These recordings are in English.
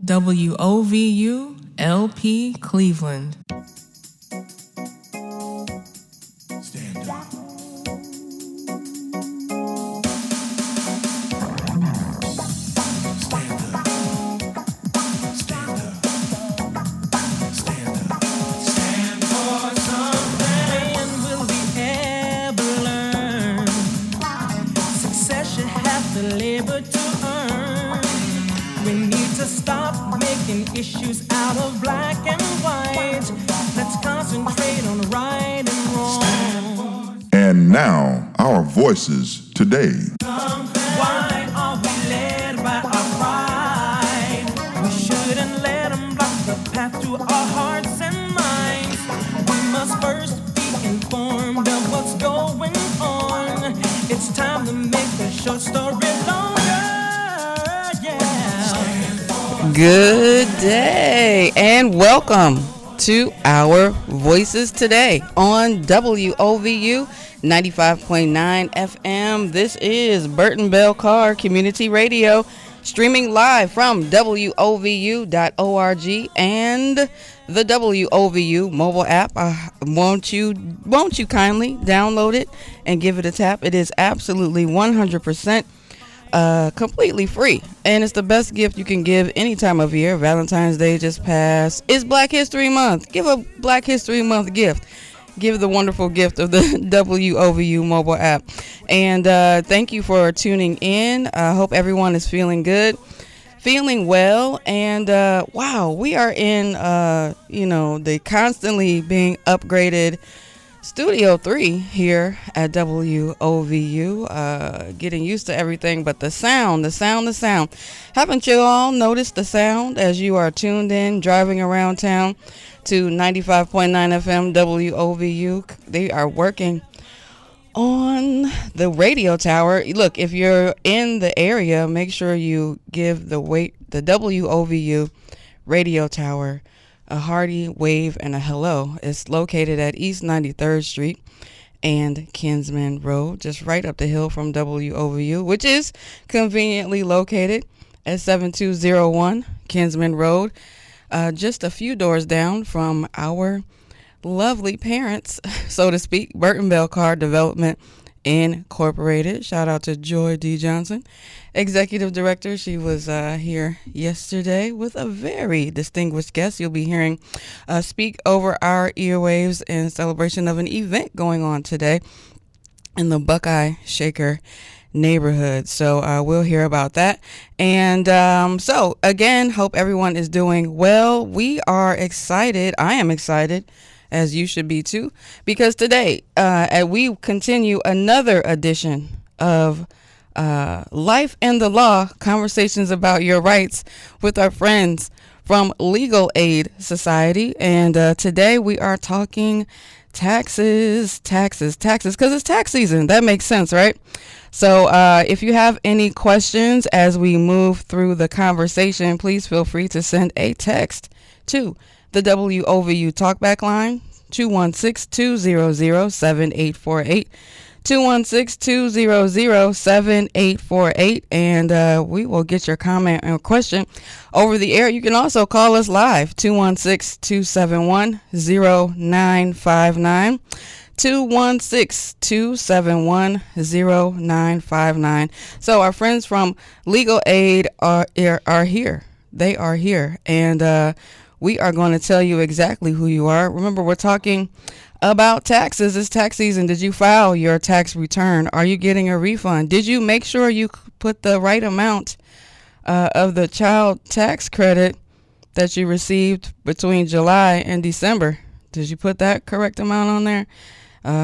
WOVU LP Cleveland. Stand up. Labor to earn. We need to stop making issues out of black and white. Let's concentrate on right and wrong. And now, our voices today. Why are we led by our pride? We shouldn't let them block the path to our hearts and minds. We must first be informed of what's going on. It's time to make the short story longer, yeah. Good day and welcome to our Voices Today on WOVU 95.9 FM. This is Burton Bell Carr Community Radio, streaming live from WOVU.org and the WOVU mobile app. Won't you kindly download it and give it a tap? It is absolutely 100% completely free, and it's the best gift you can give any time of year. Valentine's Day just passed. It's Black History Month. Give a Black History Month gift. Give the wonderful gift of the WOVU mobile app. And thank you for tuning in. I hope everyone is feeling good, feeling well. And wow, we are in the constantly being upgraded Studio 3 here at WOVU, getting used to everything, but the sound. Haven't you all noticed the sound as you are tuned in, driving around town to 95.9 FM WOVU? They are working on the radio tower. Look, if you're in the area, make sure you give the WOVU radio tower a hearty wave and a hello. It's located at East 93rd Street and Kinsman Road, just right up the hill from WOVU, which is conveniently located at 7201 Kinsman Road, just a few doors down from our lovely parents, so to speak, Burton Bell Carr Development Incorporated. Shout out to Joy D. Johnson, Executive Director. She was here yesterday with a very distinguished guest you'll be hearing speak over our earwaves in celebration of an event going on today in the Buckeye Shaker neighborhood. So we'll hear about that. And so again, hope everyone is doing well. We are excited. I am excited, as you should be too, because today we continue another edition of Life and the Law, conversations about your rights with our friends from Legal Aid Society. And today we are talking taxes, because it's tax season. That makes sense, right? So if you have any questions as we move through the conversation, please feel free to send a text to the WOVU talkback line, 216-200-7848, 216-200-7848, and we will get your comment or question over the air. You can also call us live, 216-271-0959, 216-271-0959. So our friends from Legal Aid are here. They are here, and we are going to tell you exactly who you are. Remember, we're talking about taxes. It's tax season. Did you file your tax return? Are you getting a refund? Did you make sure you put the right amount of the child tax credit that you received between July and December? Did you put that correct amount on there?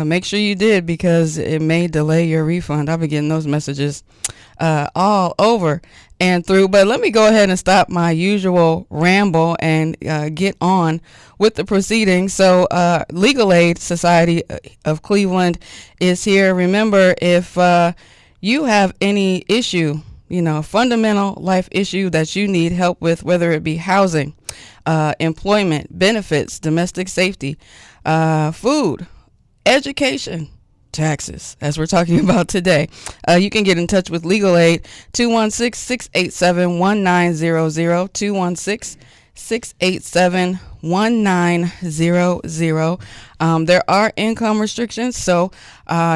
Make sure you did, because it may delay your refund. I've been getting those messages all over and through. But let me go ahead and stop my usual ramble and get on with the proceedings. So Legal Aid Society of Cleveland is here. Remember, if you have any issue, fundamental life issue that you need help with, whether it be housing, employment, benefits, domestic safety, food, education, taxes, as we're talking about today. You can get in touch with Legal Aid, 216-687-1900, 216-687-1900. There are income restrictions, so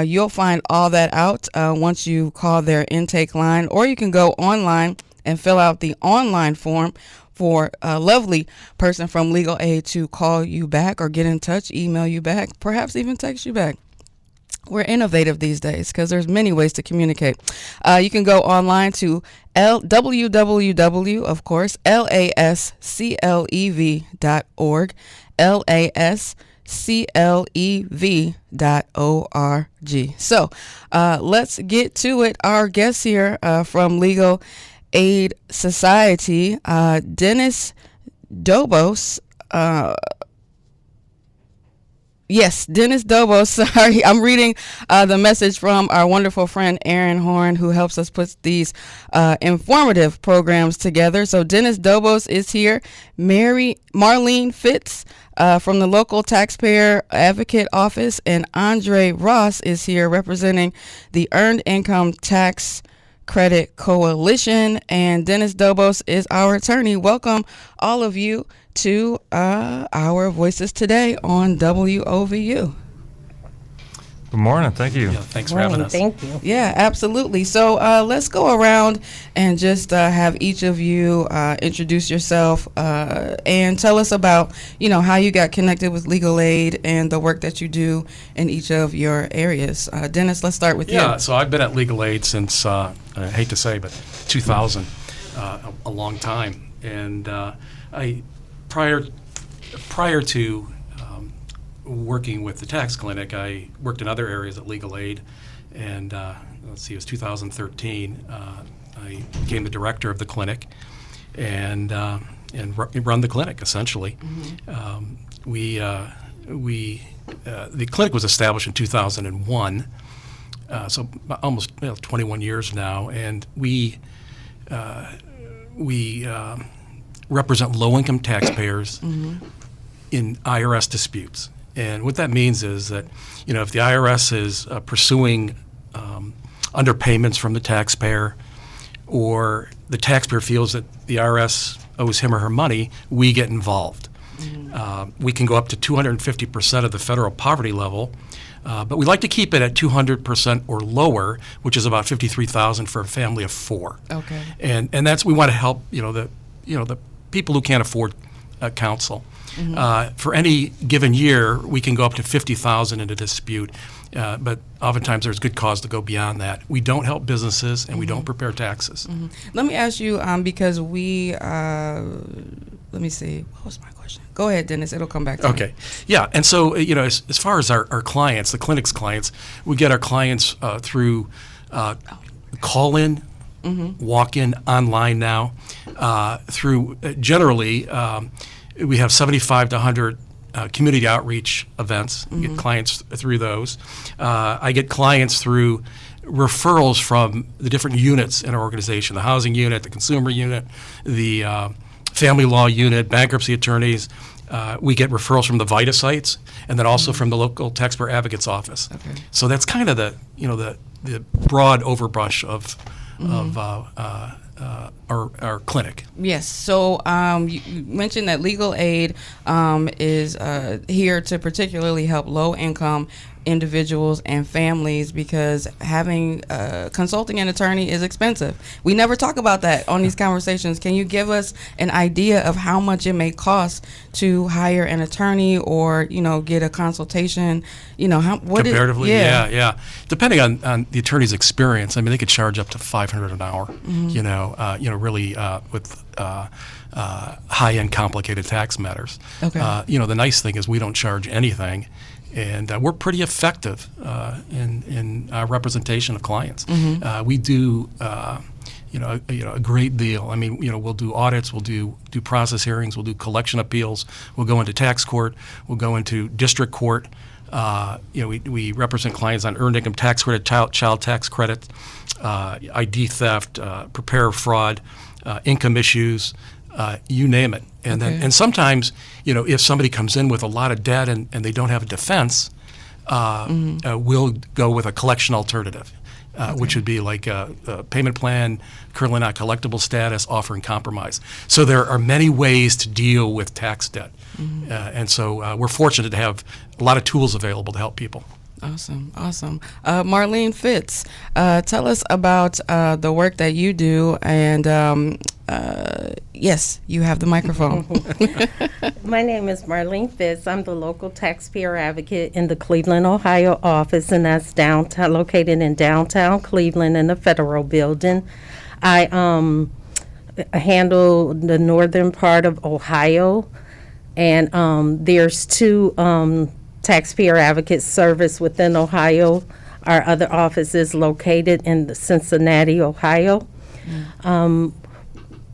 you'll find all that out once you call their intake line, or you can go online and fill out the online form for a lovely person from Legal Aid to call you back or get in touch, email you back, perhaps even text you back. We're innovative these days because there's many ways to communicate. You can go online to www, of course, lasclev.org, lasclev.org. So let's get to it. Our guest here from Legal Aid Society, Dennis Dobos. Yes, Dennis Dobos. Sorry, I'm reading the message from our wonderful friend Aaron Horn, who helps us put these informative programs together. So Dennis Dobos is here. Marlene Fitz from the local Taxpayer Advocate office, and Andre Ross is here representing the Earned Income Tax Credit Coalition, and Dennis Dobos is our attorney. Welcome, all of you, to our Voices Today on WOVU. Good morning. Thank you. Yeah, thanks for having us. Thank you. Yeah, absolutely. So let's go around and just have each of you introduce yourself and tell us about, how you got connected with Legal Aid and the work that you do in each of your areas. Dennis, let's start with you. Yeah, so I've been at Legal Aid since, I hate to say, but 2000, a long time. And I prior to working with the tax clinic, I worked in other areas at Legal Aid, and it was 2013. I became the director of the clinic, and run the clinic essentially. The clinic was established in 2001, so almost 21 years now, and we represent low-income taxpayers in IRS disputes. And what that means is that, if the IRS is pursuing underpayments from the taxpayer, or the taxpayer feels that the IRS owes him or her money, we get involved. We can go up to 250% of the federal poverty level, but we like to keep it at 200% or lower, which is about $53,000 for a family of four. Okay. And that's, we want to help the people who can't afford counsel. For any given year, we can go up to $50,000 in a dispute, but oftentimes there's good cause to go beyond that. We don't help businesses, and we don't prepare taxes. Let me ask you, because we, let me see, what was my question? Go ahead, Dennis, it'll come back to me. Okay, yeah, and so, as far as our clients, the clinic's clients, we get our clients through call-in, walk-in, online now, through generally, we have 75 to 100 community outreach events. We get clients through those. I get clients through referrals from the different units in our organization, the housing unit, the consumer unit, the family law unit, bankruptcy attorneys. We get referrals from the VITA sites, and then also from the local Taxpayer Advocate's office. Okay. So that's kind of the broad overbrush of our clinic. Yes. So you mentioned that Legal Aid is here to particularly help low-income individuals and families, because having consulting an attorney is expensive. We never talk about that on these conversations. Can you give us an idea of how much it may cost to hire an attorney or get a consultation? What comparatively, yeah. Depending on the attorney's experience, I mean, they could charge up to $500 an hour. Really with high-end complicated tax matters. Okay. The nice thing is we don't charge anything. And we're pretty effective in our representation of clients. We do, a great deal. I mean, we'll do audits, we'll do due process hearings, we'll do collection appeals, we'll go into tax court, we'll go into district court. We represent clients on earned income tax credit, child tax credit, ID theft, preparer fraud, income issues. You name it. And then, and sometimes, if somebody comes in with a lot of debt and they don't have a defense, will go with a collection alternative, which would be like a payment plan, currently not collectible status, offering compromise. So there are many ways to deal with tax debt. And so we're fortunate to have a lot of tools available to help people. Awesome. Marlene Fitz, tell us about the work that you do, and yes, you have the microphone. My name is Marlene Fitz. I'm the local taxpayer advocate in the Cleveland, Ohio office, and that's downtown, located in downtown Cleveland in the Federal Building. I handle the northern part of Ohio, and there's two taxpayer advocate service within Ohio. Our other office is located in Cincinnati, Ohio.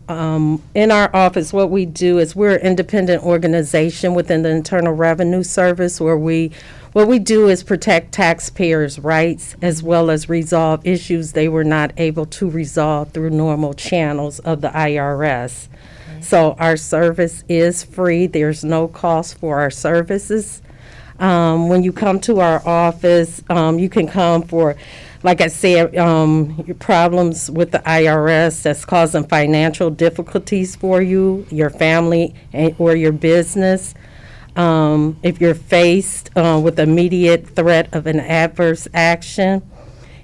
In our office, what we do is we're an independent organization within the Internal Revenue Service, where what we do is protect taxpayers' rights as well as resolve issues they were not able to resolve through normal channels of the IRS. So our service is free. There's no cost for our services. When you come to our office, you can come for, like I said, your problems with the IRS that's causing financial difficulties for you, your family, or your business. If you're faced with immediate threat of an adverse action,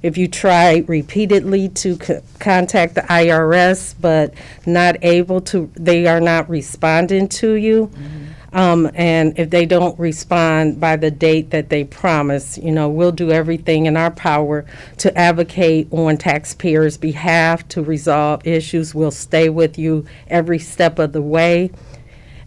if you try repeatedly to contact the IRS but not able to, they are not responding to you. And if they don't respond by the date that they promise, we'll do everything in our power to advocate on taxpayers' behalf to resolve issues. We'll stay with you every step of the way.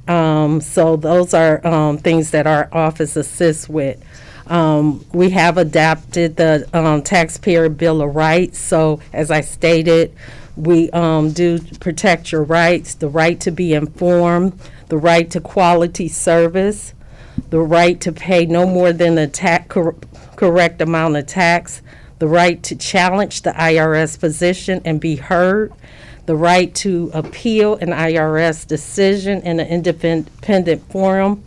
So those are things that our office assists with. We have adapted the Taxpayer Bill of Rights. So as I stated, we do protect your rights, the right to be informed, the right to quality service, the right to pay no more than the correct amount of tax, the right to challenge the IRS position and be heard, the right to appeal an IRS decision in an independent forum,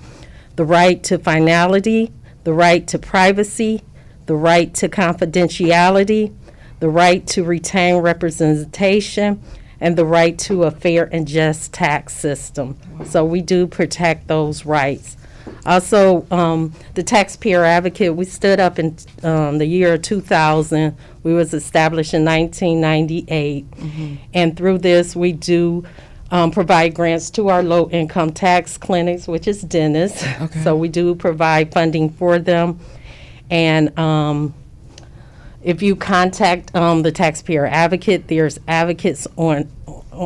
the right to finality, the right to privacy, the right to confidentiality, the right to retain representation, and the right to a fair and just tax system. So we do protect those rights. Also, the Taxpayer Advocate, we stood up in the year 2000. We was established in 1998. And through this, we do provide grants to our low-income tax clinics, which is dentists. Okay. So we do provide funding for them. And if you contact the Taxpayer Advocate, there's advocates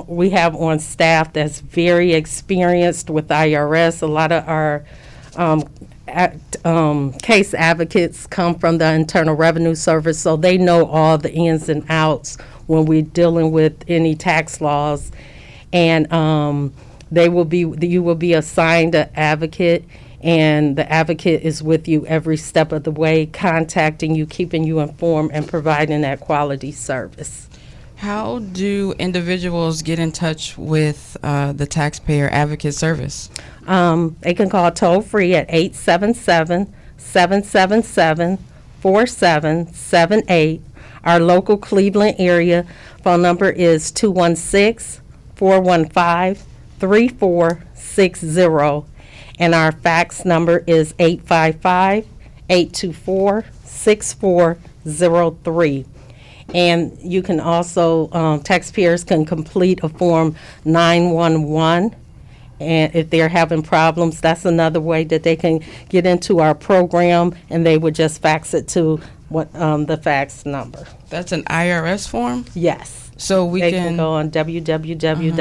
we have on staff that's very experienced with IRS. A lot of our case advocates come from the Internal Revenue Service, so they know all the ins and outs when we're dealing with any tax laws. And you will be assigned an advocate, and the advocate is with you every step of the way, contacting you, keeping you informed, and providing that quality service. How do individuals get in touch with the Taxpayer Advocate Service? They can call toll-free at 877-777-4778. Our local Cleveland area phone number is 216-415-3460. And our fax number is 855-824-6403. And you can also, taxpayers can complete a form 911. And if they're having problems, that's another way that they can get into our program, and they would just fax it to the fax number. That's an IRS form? Yes. So They can go on www.irs.gov.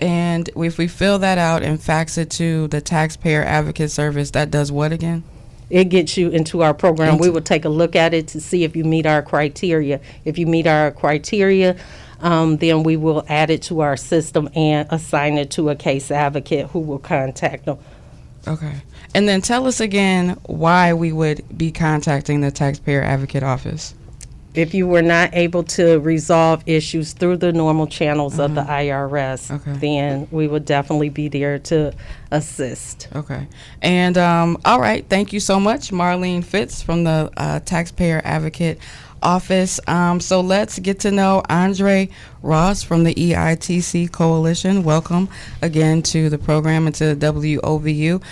And if we fill that out and fax it to the Taxpayer Advocate Service, that does what again? It gets you into our program. We will take a look at it to see if you meet our criteria. If you meet our criteria, then we will add it to our system and assign it to a case advocate who will contact them. Okay. And then tell us again why we would be contacting the Taxpayer Advocate Office. if you were not able to resolve issues through the normal channels of the IRS, Okay. then we would definitely be there to assist. Okay. And all right, thank you so much, Marlene Fitz from the Taxpayer Advocate Office. So let's get to know Andre Ross from the EITC Coalition. Welcome again to the program and to WOVU.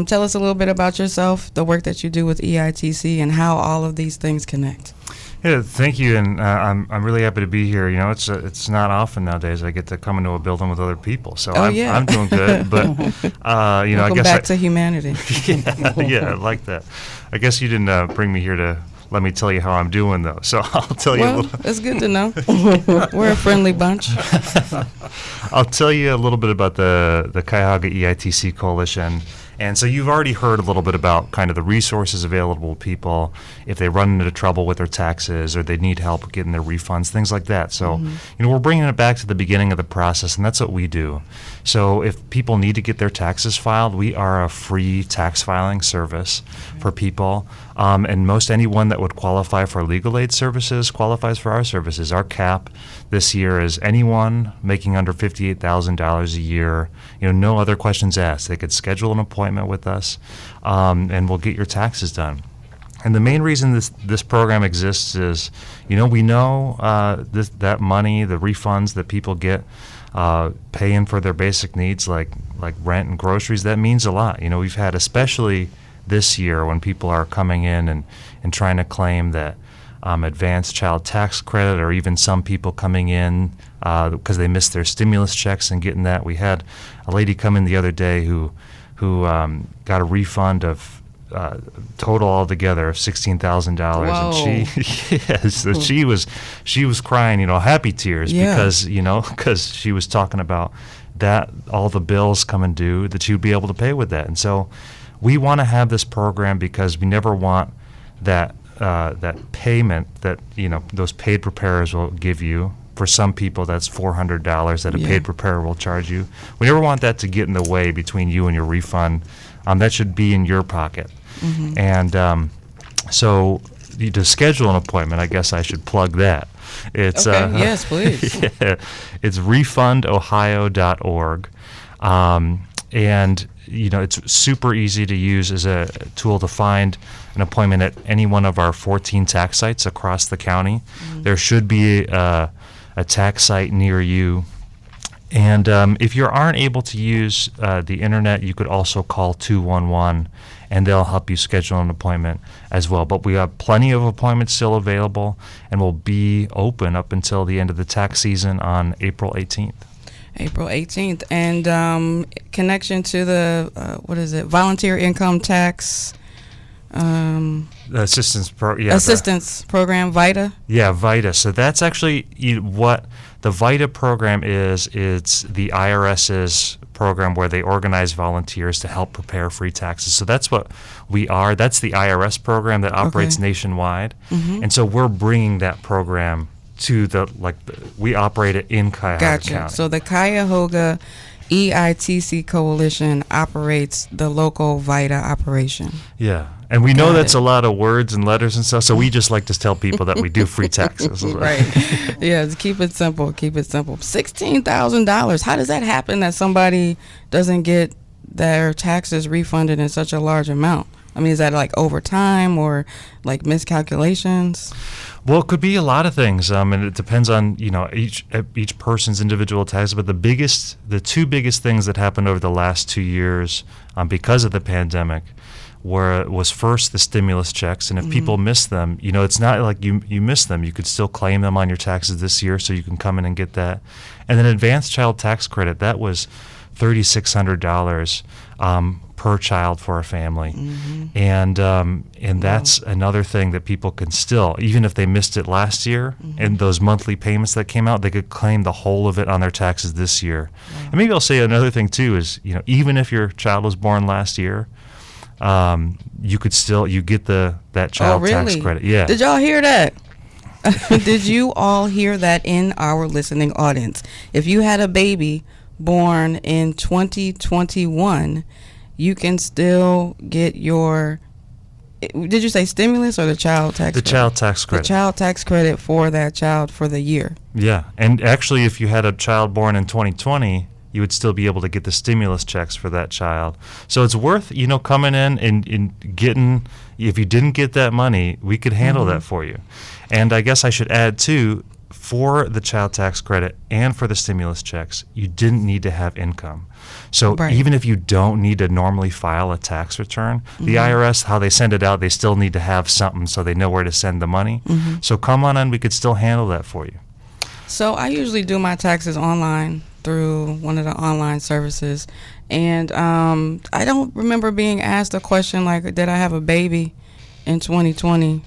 Tell us a little bit about yourself, the work that you do with EITC, and how all of these things connect. Yeah, thank you, and I'm really happy to be here. You know, it's not often nowadays I get to come into a building with other people, so I'm doing good. But you know, I Welcome guess back to humanity. yeah, I like that. I guess you didn't bring me here to let me tell you how I'm doing, though. So I'll tell you a Well, little. it's good to know. We're a friendly bunch. I'll tell you a little bit about the Cuyahoga EITC Coalition. And so you've already heard a little bit about kind of the resources available to people if they run into trouble with their taxes or they need help getting their refunds, things like that. So, you know, we're bringing it back to the beginning of the process, and that's what we do. So if people need to get their taxes filed, we are a free tax filing service for people. And most anyone that would qualify for legal aid services qualifies for our services. Our cap this year is anyone making under $58,000 a year. You know, no other questions asked. They could schedule an appointment with us, and we'll get your taxes done. And the main reason this program exists is, you know, we know that money, the refunds that people get, paying for their basic needs like rent and groceries, that means a lot. You know, we've had, especially this year, when people are coming in and trying to claim that advanced child tax credit, or even some people coming in because they missed their stimulus checks and getting that. We had a lady come in the other day who got a refund of total altogether of $16,000, and she was crying, you know, happy tears, because she was talking about that all the bills coming due that she would be able to pay with that. And so we want to have this program because we never want that payment that, you know, those paid preparers will give you. For some people, that's $400 that a paid preparer will charge you. We never want that to get in the way between you and your refund. That should be in your pocket. And so to schedule an appointment, I guess I should plug that. It's Okay, yes, please. Yeah, it's refundohio.org. And, you know, it's super easy to use as a tool to find an appointment at any one of our 14 tax sites across the county. There should be a tax site near you. And if you aren't able to use the internet, you could also call 211, and they'll help you schedule an appointment as well. But we have plenty of appointments still available, and we'll be open up until the end of the tax season on April 18th. April 18th. And connection to the, volunteer income tax Assistance program, VITA? Yeah, VITA. So that's actually what the VITA program is. It's the IRS's program where they organize volunteers to help prepare free taxes. So that's what we are. That's the IRS program that operates nationwide. And so we're bringing that program to we operate it in Cuyahoga County. So the Cuyahoga EITC Coalition operates the local VITA operation. Yeah. And we know Got that's it. a lot of words and letters and stuff, so we just like to tell people that we do free taxes. Right. Yeah, keep it simple. Keep it simple. $16,000. How does that happen that somebody doesn't get their taxes refunded in such a large amount? I mean, is that like overtime or like miscalculations? Well, it could be a lot of things, and it depends on, you know, each person's individual taxes. But the two biggest things that happened over the last 2 years because of the pandemic was first the stimulus checks, and if people miss them, you know, it's not like you miss them. You could still claim them on your taxes this year, so you can come in and get that. And then advanced child tax credit, that was $3,600 per child for a family, and that's another thing that people can still, even if they missed it last year, and those monthly payments that came out, they could claim the whole of it on their taxes this year. And maybe I'll say another thing too is, you know, even if your child was born last year, you get that child tax credit. Yeah. Did y'all hear that? Did you all hear that in our listening audience? If you had a baby born in 2021, you can still get your did you say stimulus or the child tax The credit? child tax credit. The child tax credit for that child for the year. Yeah, and actually, if you had a child born in 2020, you would still be able to get the stimulus checks for that child. So it's worth, coming in and getting, if you didn't get that money, we could handle that for you. And I guess I should add, too, for the child tax credit and for the stimulus checks, you didn't need to have income. So Right. even if you don't need to normally file a tax return, the IRS, how they send it out, they still need to have something so they know where to send the money. So come on in, we could still handle that for you. So I usually do my taxes online through one of the online services. And I don't remember being asked a question like, did I have a baby in 2020?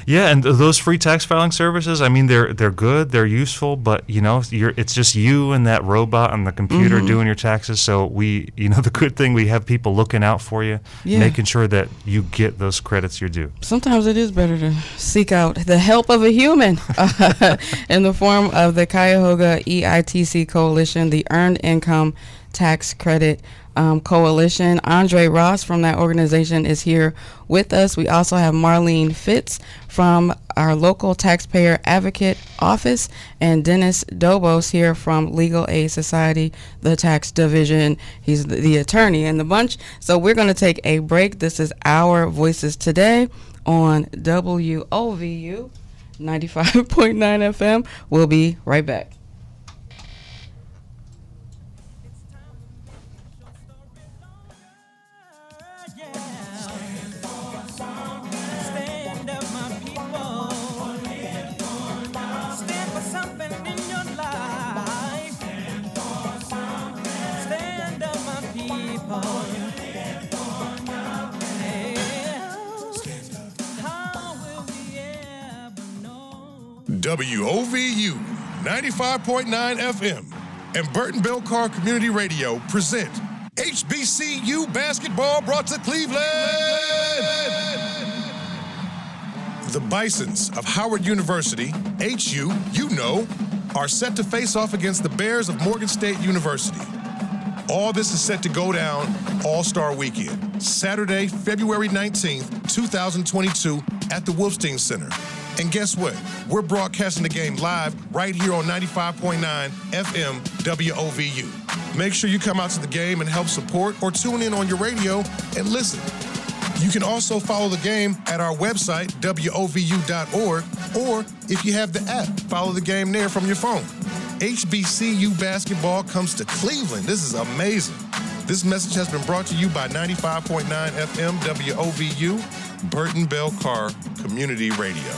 Yeah, and those free tax filing services, I mean, they're good, they're useful, but it's just you and that robot on the computer doing your taxes. So the good thing, we have people looking out for you, making sure that you get those credits you're due. Sometimes it is better to seek out the help of a human in the form of the Cuyahoga EITC Coalition, the Earned Income Tax Credit Coalition. Andre Ross from that organization is here with us. We also have Marlene Fitz from our local Taxpayer Advocate office, and Dennis Dobos here from Legal Aid Society, the tax division. He's the attorney in the bunch. So we're going to take a break. This is Our Voices Today on WOVU 95.9 FM. We'll be right back. Stand up, my people. Stand for something in your life. Stand up, my people. How will we ever know? WOVU 95.9 FM and Burton Car Community Radio present HBCU basketball brought to Cleveland. The Bisons of Howard University, HU, are set to face off against the Bears of Morgan State University. All this is set to go down All-Star Weekend, Saturday, February 19th, 2022 at the Wolfstein Center. And guess what? We're broadcasting the game live right here on 95.9 FM WOVU. Make sure you come out to the game and help support, or tune in on your radio and listen. You can also follow the game at our website, WOVU.org, or if you have the app, follow the game there from your phone. HBCU basketball comes to Cleveland. This is amazing. This message has been brought to you by 95.9 FM WOVU, Burton Bell Carr Community Radio.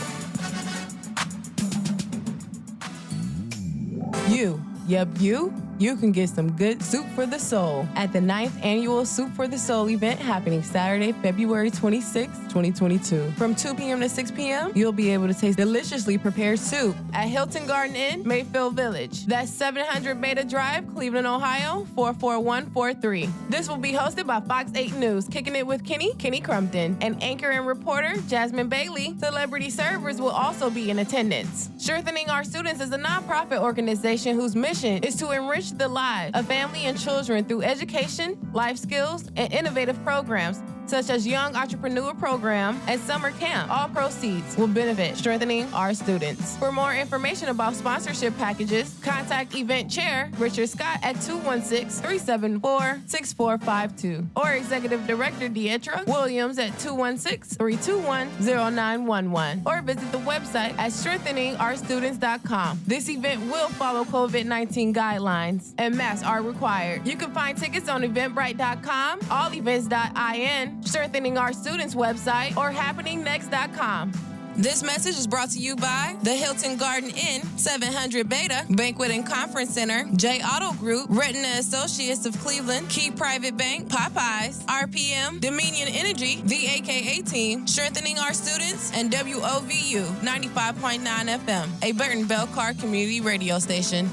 You can get some good soup for the soul at the 9th annual Soup for the Soul event happening Saturday, February 26, 2022. From 2 p.m. to 6 p.m., you'll be able to taste deliciously prepared soup at Hilton Garden Inn, Mayfield Village. That's 700 Beta Drive, Cleveland, Ohio, 44143. This will be hosted by Fox 8 News, Kicking It with Kenny Crumpton, and anchor and reporter Jasmine Bailey. Celebrity servers will also be in attendance. Strengthening Our Students is a nonprofit organization whose mission is to enrich the lives of family and children through education, life skills, and innovative programs such as Young Entrepreneur Program and Summer Camp. All proceeds will benefit Strengthening Our Students. For more information about sponsorship packages, contact event chair Richard Scott at 216-374-6452 or Executive Director Deetra Williams at 216-321-0911 or visit the website at strengtheningourstudents.com. This event will follow COVID-19 guidelines and masks are required. You can find tickets on eventbrite.com, allevents.in, Strengthening Our Students website, or happeningnext.com. This message is brought to you by the Hilton Garden Inn, 700 Beta, Banquet and Conference Center, J Auto Group, Retina Associates of Cleveland, Key Private Bank, Popeyes, RPM, Dominion Energy, the AKA Team, Strengthening Our Students, and WOVU 95.9 FM, a Burton Bell Carr community radio station.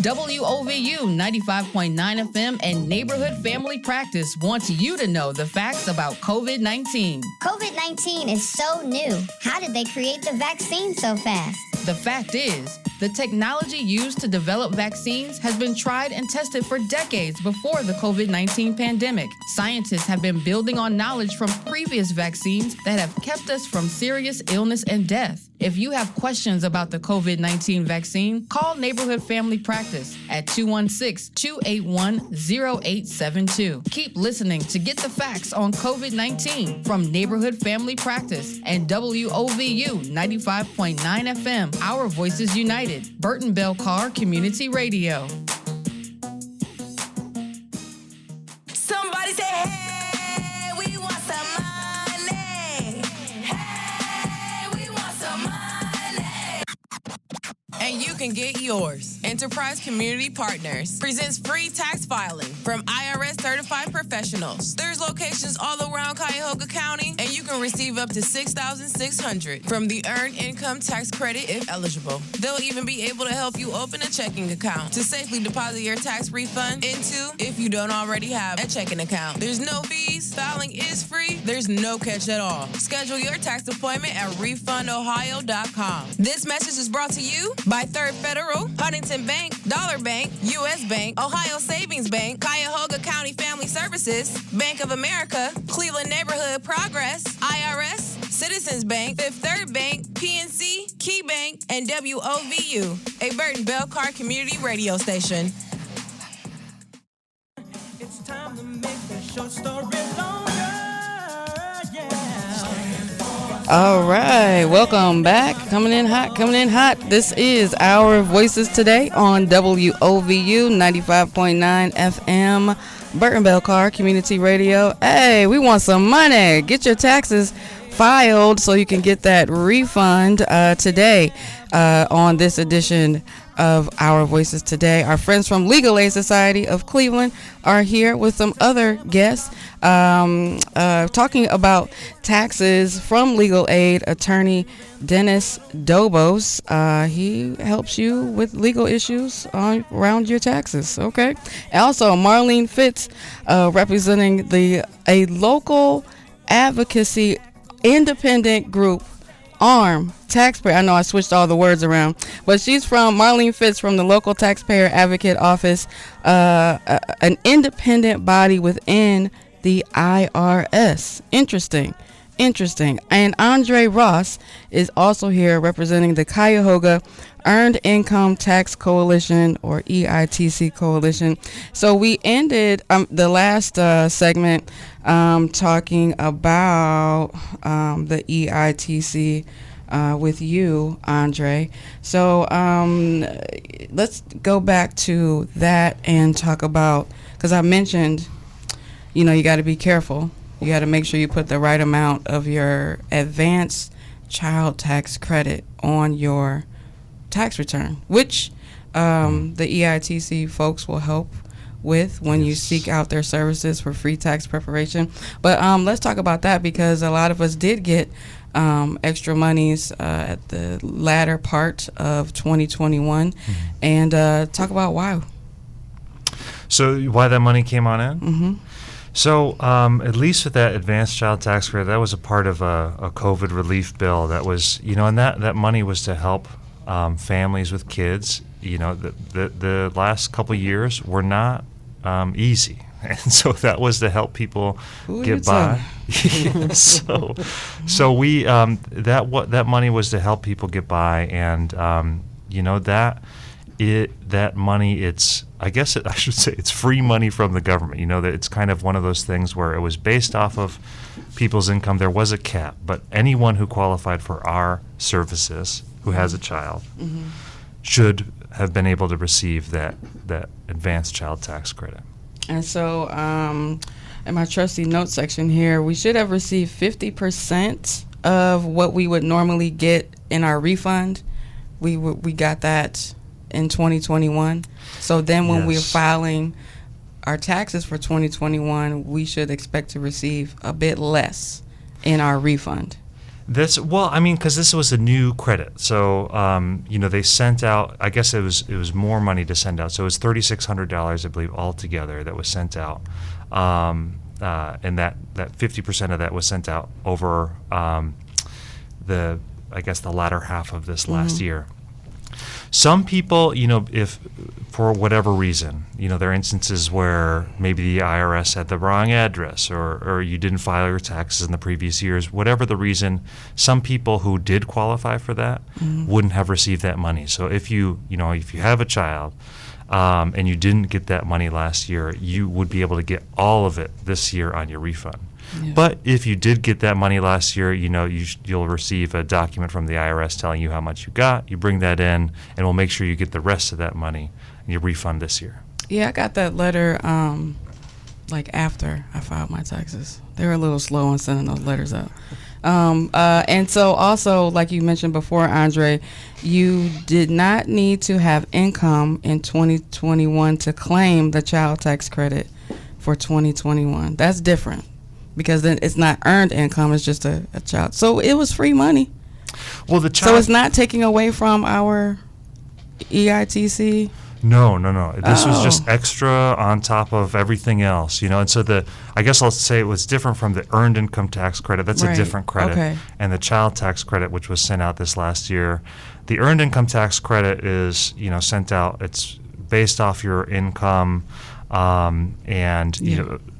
WOVU 95.9 FM and Neighborhood Family Practice want you to know the facts about COVID-19. COVID-19 is so new. How did they create the vaccine so fast? The fact is, the technology used to develop vaccines has been tried and tested for decades before the COVID-19 pandemic. Scientists have been building on knowledge from previous vaccines that have kept us from serious illness and death. If you have questions about the COVID-19 vaccine, call Neighborhood Family Practice at 216-281-0872. Keep listening to get the facts on COVID-19 from Neighborhood Family Practice and WOVU 95.9 FM, Our Voices United, Burton Bell Carr Community Radio. Somebody say, hey, we want some money. Hey, we want some money. And you can get yours. Enterprise Community Partners presents free tax filing from IRS certified professionals. There's locations all around Cuyahoga County, and you can receive up to $6,600 from the Earned Income Tax Credit if eligible. They'll even be able to help you open a checking account to safely deposit your tax refund into if you don't already have a checking account. There's no fees, filing is free, there's no catch at all. Schedule your tax appointment at refundohio.com. This message is brought to you by Third Federal, Huntington Bank, Dollar Bank, U.S. Bank, Ohio Savings Bank, Cuyahoga County Family Services, Bank of America, Cleveland Neighborhood Progress, IRS, Citizens Bank, Fifth Third Bank, PNC, Key Bank, and WOVU, a Burton Bell Carr community radio station. It's time to make the short story longer. Yeah. All right, welcome back. Coming in hot, coming in hot. This is Our Voices Today on WOVU 95.9 FM, Burton Bell Carr Community Radio. Hey, we want some money. Get your taxes filed so you can get that refund today on this edition of Our Voices Today. Our friends from Legal Aid Society of Cleveland are here with some other guests talking about taxes from Legal Aid. Attorney Dennis Dobos, he helps you with legal issues around your taxes. Okay. Also, Marlene Fitz, representing a local advocacy independent group, ARM, Taxpayer. I know I switched all the words around, but she's from Marlene Fitz from the local Taxpayer Advocate office, an independent body within the IRS. Interesting. And Andre Ross is also here representing the Cuyahoga Earned Income Tax Coalition, or EITC Coalition. So we ended the last segment talking about the EITC with you, Andre. So let's go back to that and talk about, because I mentioned, you got to be careful. You got to make sure you put the right amount of your advanced child tax credit on your tax return, which the EITC folks will help with when you seek out their services for free tax preparation. But let's talk about that, because a lot of us did get extra monies at the latter part of 2021, and talk about why. So why that money came on in? Mm-hmm. So at least with that advanced child tax credit, that was a part of a COVID relief bill that was, and that money was to help families with kids. The last couple years were not easy. And so that was to help people get by. So we that money was to help people get by, and that money, I should say it's free money from the government. That it's kind of one of those things where it was based off of people's income. There was a cap, but anyone who qualified for our services who has a child should have been able to receive that advanced child tax credit. And so in my trustee notes section here, we should have received 50% of what we would normally get in our refund. We got that in 2021. So then when we're filing our taxes for 2021, we should expect to receive a bit less in our refund. Because this was a new credit, so they sent out. I guess it was more money to send out. So it was $3,600, I believe, altogether that was sent out, and that 50% of that was sent out over the I guess, the latter half of this last year. Some people, if for whatever reason, there are instances where maybe the IRS had the wrong address or you didn't file your taxes in the previous years, whatever the reason, some people who did qualify for that wouldn't have received that money. So if you have a child and you didn't get that money last year, you would be able to get all of it this year on your refund. Yeah. But if you did get that money last year, you'll receive a document from the IRS telling you how much you got. You bring that in, and we'll make sure you get the rest of that money and your refund this year. Yeah, I got that letter after I filed my taxes. They were a little slow on sending those letters out. And so also, like you mentioned before, Andre, you did not need to have income in 2021 to claim the child tax credit for 2021. That's different. Because then it's not earned income, it's just a child. So it was free money. Well, so it's not taking away from our EITC? No. This was just extra on top of everything else, And so I guess I'll say it was different from the earned income tax credit. That's a different credit. Okay. And the child tax credit, which was sent out this last year. The earned income tax credit is, sent out. It's based off your income. A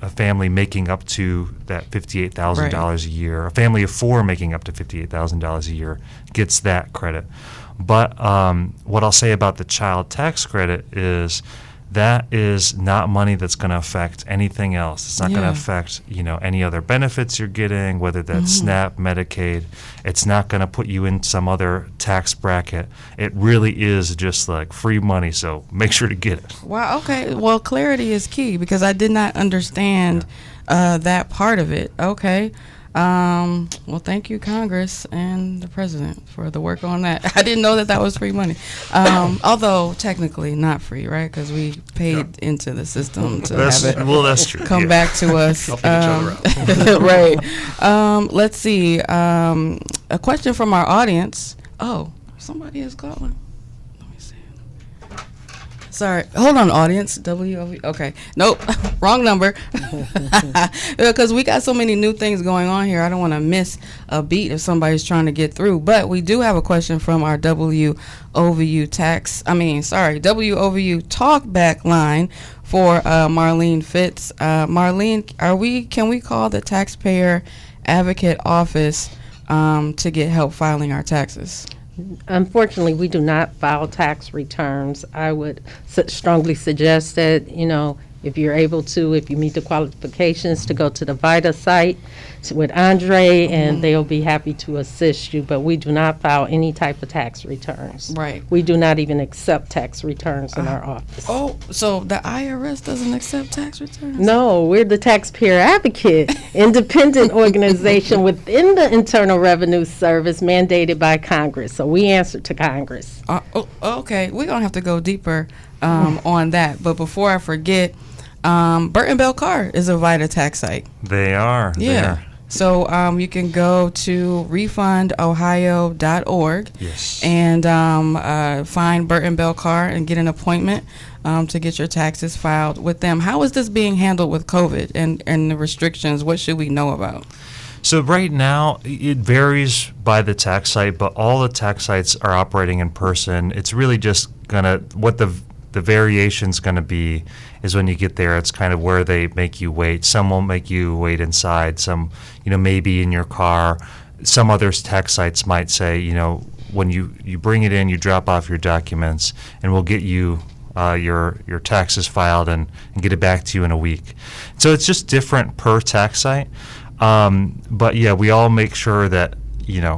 family making up to that $58,000 a year, a family of four making up to $58,000 a year gets that credit. But what I'll say about the child tax credit is that is not money that's going to affect anything else. It's not going to affect, any other benefits you're getting, whether that's SNAP, Medicaid. It's not going to put you in some other tax bracket. It really is just like free money, so make sure to get it. Wow, okay. Well, clarity is key because I did not understand that part of it. Okay. Well, thank you, Congress and the President, for the work on that. I didn't know that was free money. Although technically not free, right? Because we paid into the system to have it that's true. come back to us. Helping each other out. Right. Let's see. A question from our audience. Oh, somebody is calling. Let me see. Sorry. Hold on, audience. WOVU. Okay. Nope. Wrong number. Because we got so many new things going on here. I don't want to miss a beat if somebody's trying to get through. But we do have a question from our WOVU WOVU talkback line for Marlene Fitz. Marlene, can we call the Taxpayer Advocate office to get help filing our taxes? Unfortunately, we do not file tax returns. I would strongly suggest that, if you're able to, if you meet the qualifications, to go to the VITA site with Andre, and they'll be happy to assist you. But we do not file any type of tax returns. Right. We do not even accept tax returns in our office. Oh, so the IRS doesn't accept tax returns? No, we're the Taxpayer Advocate, independent organization within the Internal Revenue Service mandated by Congress. So we answer to Congress. Okay. We're going to have to go deeper on that. But before I forget, Burton Bell Carr is a VITA tax site. They are. Yeah. They are. So you can go to refundohio.org and find Burton Bell Carr and get an appointment to get your taxes filed with them. How is this being handled with COVID and the restrictions? What should we know about? So right now, it varies by the tax site, but all the tax sites are operating in person. It's really just what the variation's going to be is when you get there, it's kind of where they make you wait. Some will make you wait inside, some, maybe in your car. Some other tax sites might say, when you bring it in, you drop off your documents, and we'll get you your taxes filed and get it back to you in a week. So it's just different per tax site. But yeah, we all make sure that,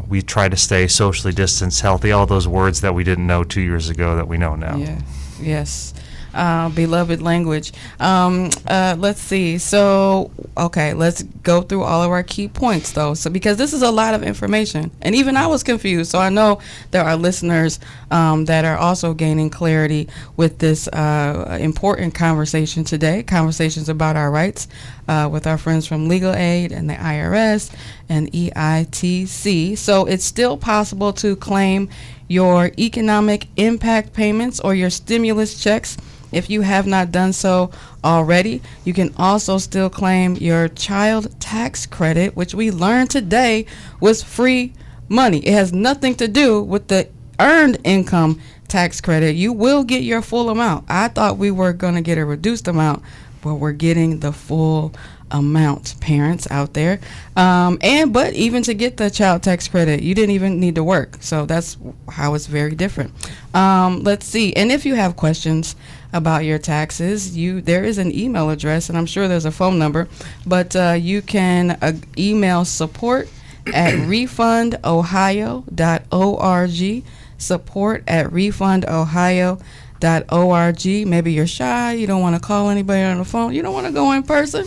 we try to stay socially distanced, healthy, all those words that we didn't know 2 years ago that we know now. Yeah. Yes. Beloved language. Let's see. So, okay, let's go through all of our key points, though. So, because this is a lot of information, and even I was confused. So, I know there are listeners that are also gaining clarity with this important conversation today. Conversations about our rights with our friends from Legal Aid and the IRS and EITC. So, it's still possible to claim your economic impact payments or your stimulus checks. If you have not done so already, you can also still claim your child tax credit, which we learned today was free money. It has nothing to do with the earned income tax credit. You will get your full amount. I thought we were going to get a reduced amount, but we're getting the full amount, parents out there. But even to get the child tax credit, you didn't even need to work. So that's how it's very different. Let's see. And if you have questions about your taxes, there is an email address, and I'm sure there's a phone number, but you can email support@refundohio.org, support@refundohio.org. Maybe you're shy, you don't want to call anybody on the phone, you don't want to go in person,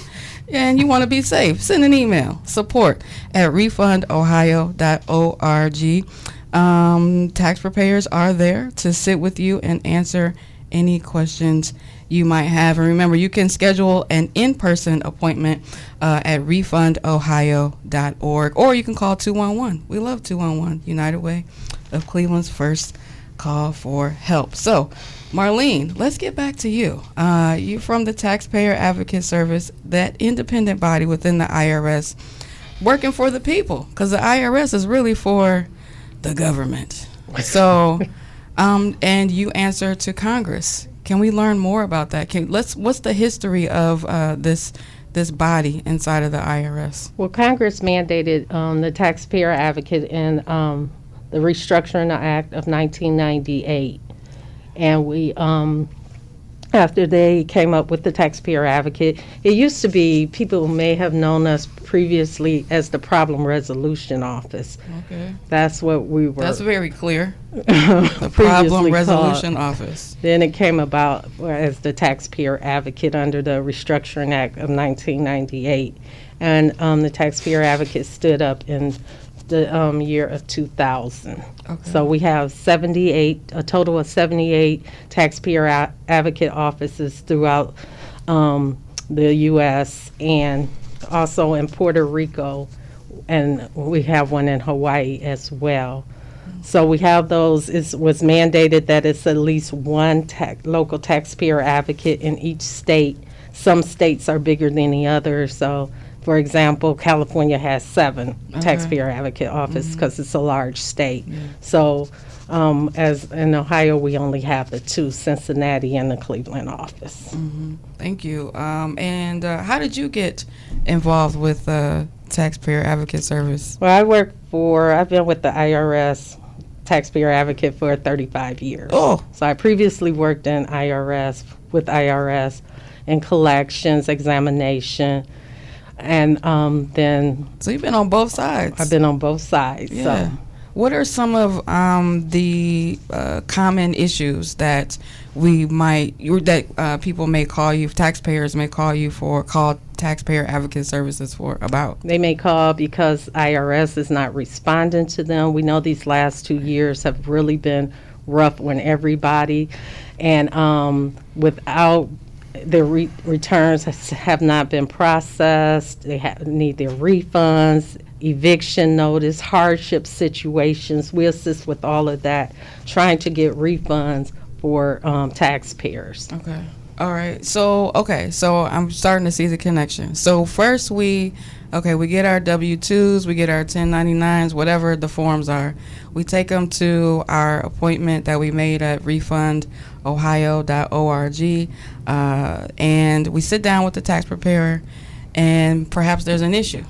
and you want to be safe. Send an email, support@refundohio.org. Tax preparers are there to sit with you and answer any questions you might have. And remember, you can schedule an in-person appointment at refundohio.org, or you can call 211. We love 211, United Way of Cleveland's first call for help. So, Marlene, let's get back to you. You're from the Taxpayer Advocate Service, that independent body within the IRS, working for the people, because the IRS is really for the government. So, and you answer to Congress. Can we learn more about that? What's the history of this body inside of the IRS? Well, Congress mandated the Taxpayer Advocate in the Restructuring Act of 1998. And we, after they came up with the Taxpayer Advocate, it used to be, people may have known us previously as the Problem Resolution Office. Okay. That's what we were. That's very clear. The Problem Resolution Office. Then it came about as the Taxpayer Advocate under the Restructuring Act of 1998. And the Taxpayer Advocate stood up in the year of 2000. Okay. So we have a total of 78 Taxpayer Advocate offices throughout the U.S. and also in Puerto Rico, and we have one in Hawaii as well. So we have those. It was mandated that it's at least one local taxpayer advocate in each state. Some states are bigger than the others. So, for example, California has 7 taxpayer advocate offices because it's a large state. Yeah. So, as in Ohio, we only have the 2, Cincinnati and the Cleveland office. Mm-hmm. Thank you. And how did you get involved with Taxpayer Advocate Service? Well, I've been with the IRS Taxpayer Advocate for 35 years. Oh. So I previously worked in with IRS in collections, examination, and then. So you've been on both sides. I've been on both sides. Yeah. So. What are some of the common issues that people may call you, taxpayers may call you for, call Taxpayer Advocate Services for about? They may call because IRS is not responding to them. We know these last 2 years have really been rough on everybody, and without their returns have not been processed. They need their refunds, eviction notice, hardship situations. We assist with all of that, trying to get refunds for taxpayers. Okay. All right. So I'm starting to see the connection. So first we get our W-2s, we get our 1099s, whatever the forms are. We take them to our appointment that we made at refundohio.org, and we sit down with the tax preparer, and perhaps there's an issue,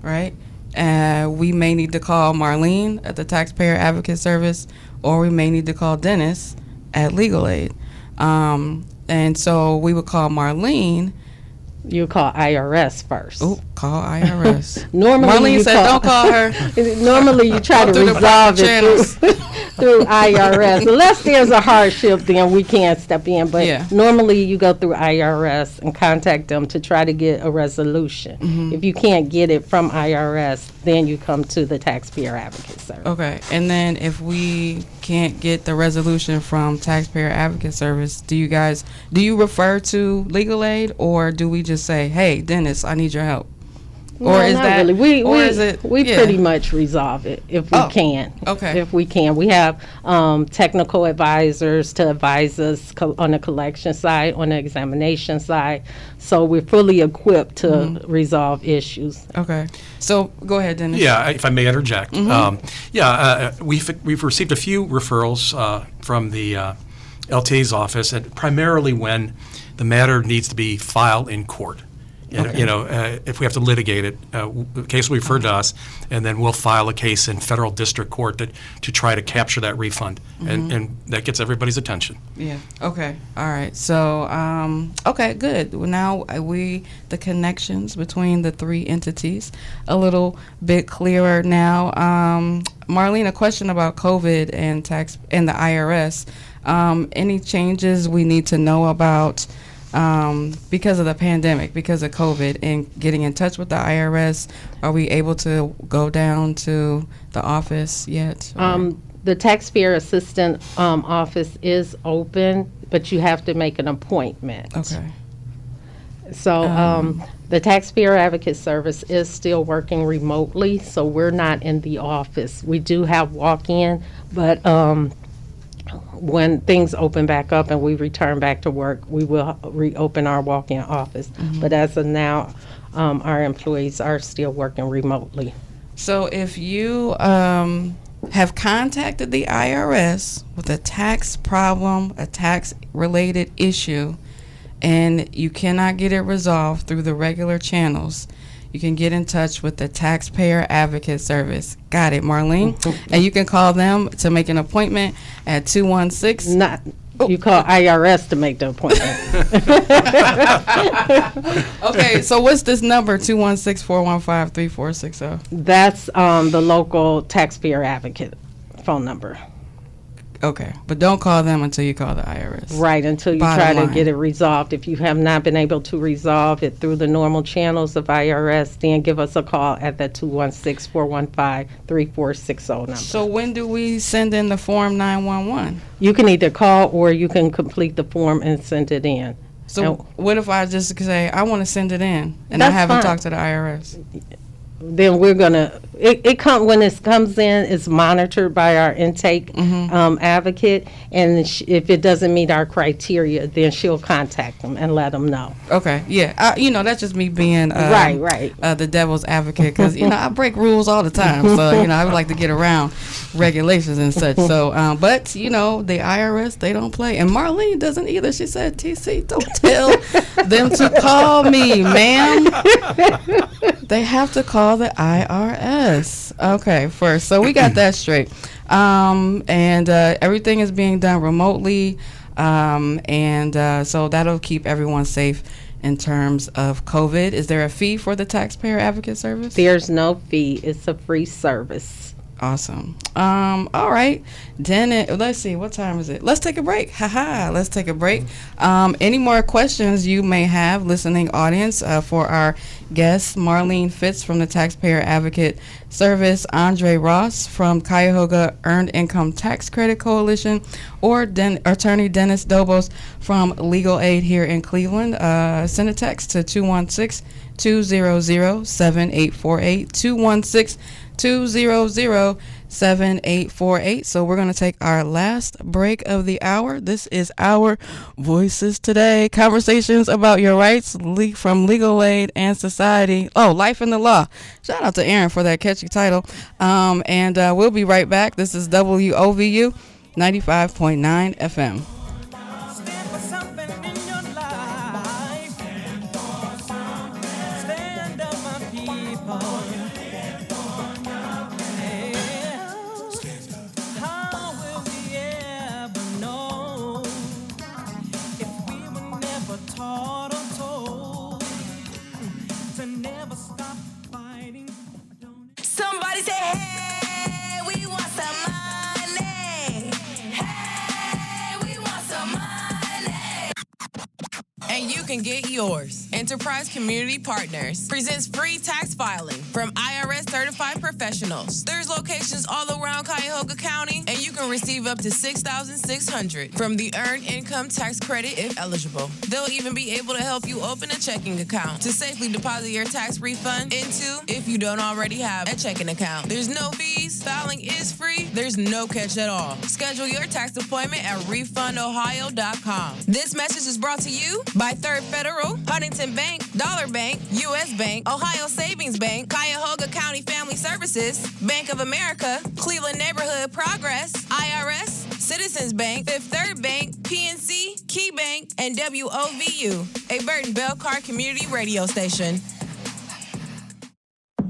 right? We may need to call Marlene at the Taxpayer Advocate Service, or we may need to call Dennis at Legal Aid. And so we would call Marlene. You call IRS first. Oh, call IRS. Normally, Marlene said, "Don't call her." Normally, you try to resolve it through IRS. Unless there's a hardship, then we can't step in. But normally, you go through IRS and contact them to try to get a resolution. Mm-hmm. If you can't get it from IRS, then you come to the Taxpayer Advocate Service. Okay, and then if we can't get the resolution from Taxpayer Advocate Service, do you refer to Legal Aid, or do we just say, "Hey, Dennis, I need your help"? No, not really. We yeah. pretty much resolve it if we can. Okay. If we can. We have technical advisors to advise us on the collection side, on the examination side. So we're fully equipped to resolve issues. Okay. So go ahead, Dennis. Yeah, if I may interject. We've received a few referrals from the LTA's office, and primarily when the matter needs to be filed in court. If we have to litigate it, the case will be referred to us, and then we'll file a case in federal district court to try to capture that refund, and that gets everybody's attention. Yeah. Okay. All right. So, okay, good. Well, now the connections between the three entities a little bit clearer now. Marlene, a question about COVID and tax and the IRS. Any changes we need to know about? Because of the pandemic, because of COVID, and getting in touch with the IRS, are we able to go down to the office yet? The taxpayer assistant office is open, but you have to make an appointment. Okay. So the Taxpayer Advocate Service is still working remotely, so we're not in the office. We do have walk-in, but when things open back up and we return back to work, we will reopen our walk-in office. But as of now, our employees are still working remotely. So if you have contacted the IRS with a tax problem, a tax-related issue, and you cannot get it resolved through the regular channels, you can get in touch with the Taxpayer Advocate Service. Got it, Marlene? And you can call them to make an appointment at 216. You call IRS to make the appointment. Okay, so what's this number, 216-415-3460? That's the local Taxpayer Advocate phone number. Okay, but don't call them until you call the IRS. Right, until you try to get it resolved. If you have not been able to resolve it through the normal channels of IRS, then give us a call at the 216-415-3460 number. So when do we send in the Form 911? You can either call or you can complete the form and send it in. So what if I just say, I want to send it in, and I That's haven't fine. talked to the IRS? Then we're gonna, when it comes in, it's monitored by our intake advocate, and if it doesn't meet our criteria, then she'll contact them and let them know. Okay, yeah, that's just me being right. The devil's advocate, because I break rules all the time, so I would like to get around regulations and such. So, but the IRS, they don't play, and Marlene doesn't either. She said, "TC, don't tell them to call me, ma'am. They have to call the IRS." Okay, first. So we got that straight. And everything is being done remotely. So that'll keep everyone safe in terms of COVID. Is there a fee for the Taxpayer Advocate Service? There's no fee. It's a free service. Awesome. All right. Then let's see, what time is it? Let's take a break. Let's take a break. Any more questions you may have, listening audience, for our guests, Marlene Fitz from the Taxpayer Advocate Service, Andre Ross from Cuyahoga Earned Income Tax Credit Coalition, or Attorney Dennis Dobos from Legal Aid here in Cleveland, send a text to 216-200-7848, 200-7848. So we're going to take our last break of the hour. This is our Voices Today, conversations about your rights from legal aid and society. Oh, life in the law. Shout out to Aaron for that catchy title. And we'll be right back. This is WOVU 95.9 FM. Stand for something in your life. Stand up, my people. How will we ever know if we were never taught or told to never stop fighting? Somebody say, hey, we want some money. Hey, we want some money. And you can get yours. Enterprise Community Partners presents free tax filing from IRS certified professionals. There's locations all around Cuyahoga County, and you can receive up to $6,600 from the Earned Income Tax Credit if eligible. They'll even be able to help you open a checking account to safely deposit your tax refund into if you don't already have a checking account. There's no fees, filing is free, there's no catch at all. Schedule your tax appointment at refundohio.com. This message is brought to you by Third Federal, Huntington Bank, Dollar Bank, U.S. Bank, Ohio Savings Bank, Cuyahoga County Family Services, Bank of America, Cleveland Neighborhood Progress, IRS, Citizens Bank, Fifth Third Bank, PNC, Key Bank, and WOVU, a Burton Bell Car community radio station.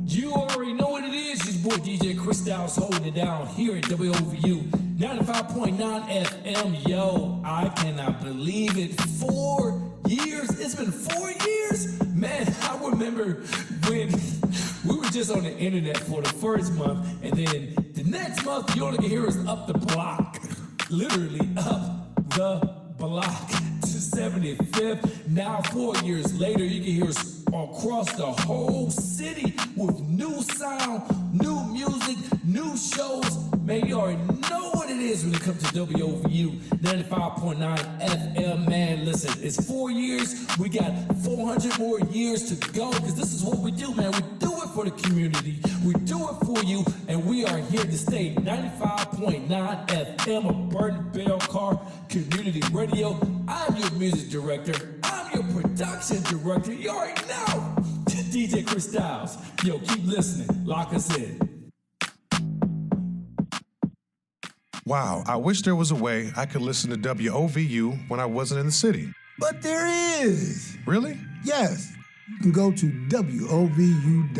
You already know what it is. It's your boy DJ Chris Dow's holding it down here at WOVU 95.9 FM. Yo, I cannot believe it. 4 years. It's been 4 years. Man, I remember when we were just on the internet for the first month, and then the next month you only can hear us up the block. Literally up the block to 75th. Now 4 years later, you can hear us across the whole city with new sound, new music, new shows. Man, you already know what it is when it comes to WOVU 95.9 FM. Man, listen, it's 4 years. We got 400 more years to go, because this is what we do, man. We do it for the community. We do it for you, and we are here to stay 95.9 FM of Burton Bell Car Community Radio. I'm your music director. I'm your production director. You already know. DJ Chris Styles. Yo, keep listening. Lock us in. Wow, I wish there was a way I could listen to WOVU when I wasn't in the city. But there is. Really? Yes. You can go to WOVU.org.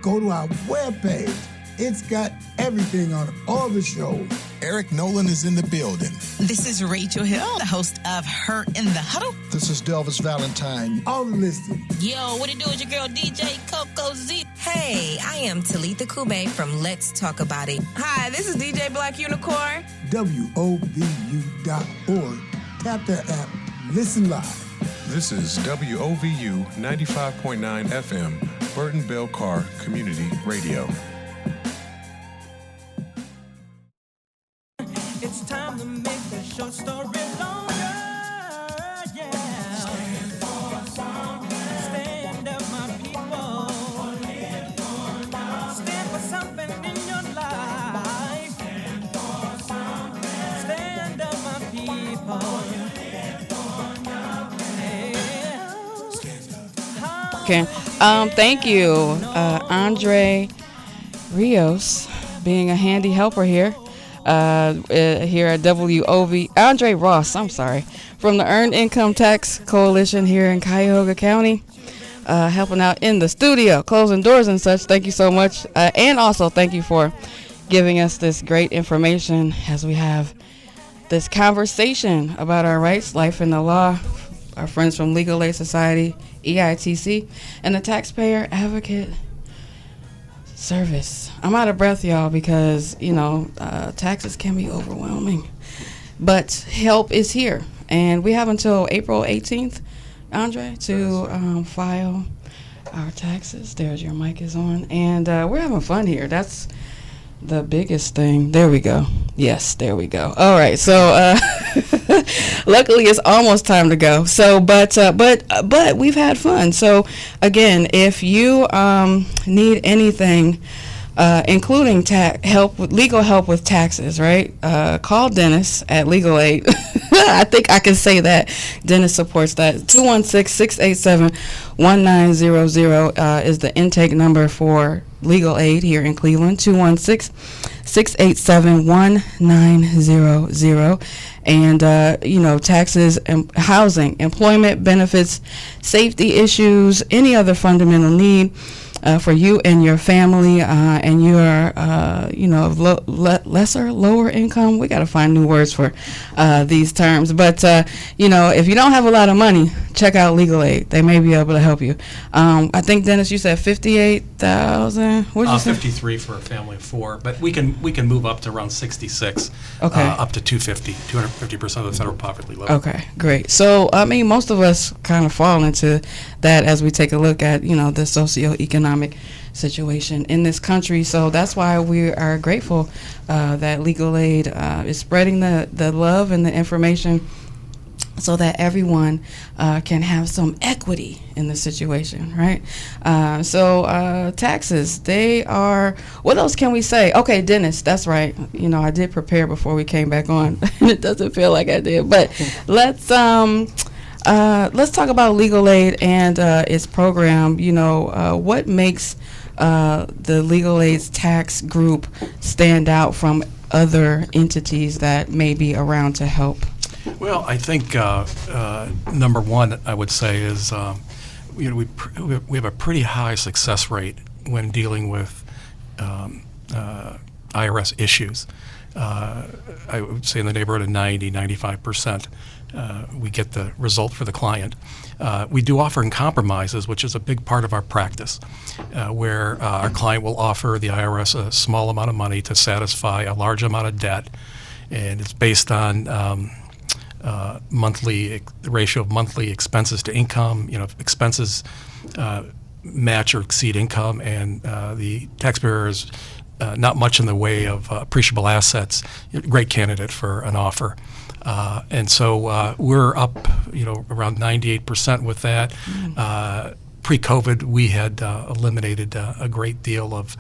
Go to our webpage. It's got everything on it, all the shows. Eric Nolan is in the building. This is Rachel Hill, the host of Her in the Huddle. This is Delvis Valentine. All listed. Yo, what it do is your girl DJ Coco Z. Hey, I am Talitha Kube from Let's Talk About It. Hi, this is DJ Black Unicorn. WOVU.org. Tap the app. Listen live. This is WOVU 95.9 FM, Burton Bell Car Community Radio. It's time to make the short story longer, yeah. Stand for something. Stand up, my people. Stand for something in your life. Stand for something. Stand up, my people. Okay. Thank you, Andre Rios, being a handy helper here. Here at WOV, Andre Ross, I'm sorry, from the Earned Income Tax Coalition here in Cuyahoga County, helping out in the studio, closing doors and such. Thank you so much. And also thank you for giving us this great information as we have this conversation about our rights, life and the law, our friends from Legal Aid Society, EITC, and the Taxpayer Advocate Service. I'm out of breath, y'all, because, taxes can be overwhelming. But help is here. And we have until April 18th, Andre, to file our taxes. There's your mic is on. And we're having fun here. That's the biggest thing. There we go. Yes, there we go. All right. So luckily it's almost time to go. So but we've had fun. So again, if you need anything including legal help with taxes, right? Call Dennis at Legal Aid. I think I can say that. Dennis supports that. 216-687-1900 is the intake number for Legal Aid here in Cleveland. 216-687-1900. And, taxes, housing, employment benefits, safety issues, any other fundamental need. for you and your family, and you're, lower income. We got to find new words for these terms. But, if you don't have a lot of money, check out Legal Aid. They may be able to help you. I think, Dennis, you said 58,000. What did you say? 53 for a family of 4, but we can move up to around 66, Okay. up to 250% of the federal poverty level. Okay, great. So, most of us kind of fall into that as we take a look at, the socioeconomic situation in this country. So that's why we are grateful that Legal Aid is spreading the love and the information so that everyone can have some equity in the situation, right? So taxes, they are, what else can we say? Okay, Dennis, that's right. I did prepare before we came back on. It doesn't feel like I did, but let's talk about Legal Aid and its program. What makes the Legal Aid's tax group stand out from other entities that may be around to help? Well, I think number one, I would say is we have a pretty high success rate when dealing with IRS issues. I would say in the neighborhood of 95%. We get the result for the client. We do offer compromises, which is a big part of our practice, where our client will offer the IRS a small amount of money to satisfy a large amount of debt, and it's based on the ratio of monthly expenses to income. If expenses match or exceed income, and the taxpayer is not much in the way of appreciable assets, great candidate for an offer. And so we're up, around 98% with that. Pre-COVID, we had eliminated a great deal of